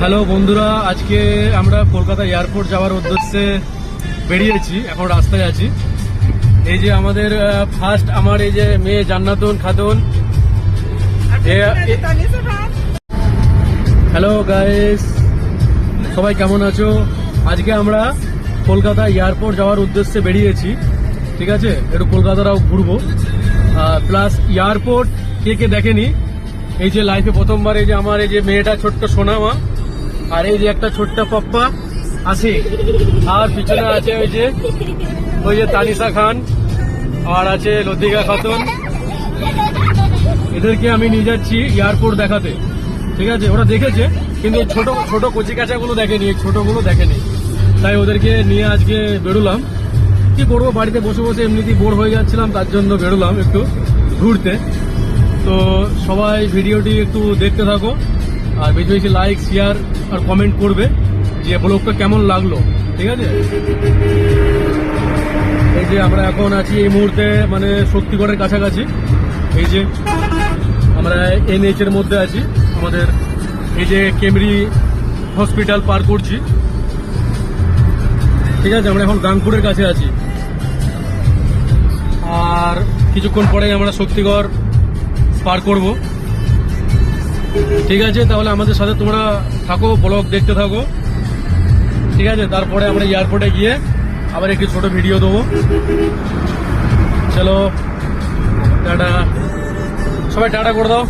Hello বন্ধুরা, আজকে আমরা কলকাতা এয়ারপোর্ট যাওয়ার উদ্দেশ্যে বেরিয়েছি। এখন রাস্তায় আছি। এই যে আমাদের ফার্স্ট আমার এই যে মেয়ে জান্নাতুন খাতুন। হ্যালো গাইস, সবাই কেমন আছো? আজকে আমরা কলকাতা এয়ারপোর্ট যাওয়ার উদ্দেশ্যে বেরিয়েছি। ঠিক আছে, একটু কলকাতাটাও ঘুরবো, প্লাস এয়ারপোর্ট কে কে দেখেনি। এই যে লাইফে প্রথমবার এই যে আমার এই যে মেয়েটা ছোট্ট সোনামা, আর এই যে একটা ছোট্ট পাপ্পা আসি, আর পিছনে আছে ওই যে তানিশা খান, আর আছে লতিকা খাতুন। এদেরকে আমি নিয়ে যাচ্ছি এয়ারপোর্ট দেখাতে। ঠিক আছে, ওরা দেখেছে কিন্তু ছোট ছোট কচি কাঁচাগুলো দেখেনি, ছোটগুলো দেখেনি। তাই ওদেরকে নিয়ে আজকে বেরোলাম। কি করবো, বাড়িতে বসে বসে এমনিতেই বোর হয়ে যাচ্ছিলাম, তার জন্য বেরোলাম একটু ঘুরতে। তো সবাই ভিডিওটি একটু দেখতে থাকো, আর বেশি বেশি লাইক শেয়ার আর কমেন্ট করবে যে ব্লগটা কেমন লাগলো। ঠিক আছে, এই যে আমরা এখন আছি এই মুহূর্তে মানে শক্তিগড়ের কাছাকাছি। এই যে আমরা NH এর মধ্যে আছি, আমাদের এই যে কেমরি হসপিটাল পার করছি। ঠিক আছে, আমরা এখন গাংপুরের কাছে আছি, আর কিছুক্ষণ পরেই আমরা শক্তিগড় পার করব। ঠিক আছে, তাহলে আমাদের সাথে তোমরা থাকো, ব্লগ দেখতে থাকো। ঠিক আছে, তারপরে আমরা এয়ারপোর্টে গিয়ে আবার একটি ছোট ভিডিও দেবো। চলো টাটা, সবাই টাটা করে দাও।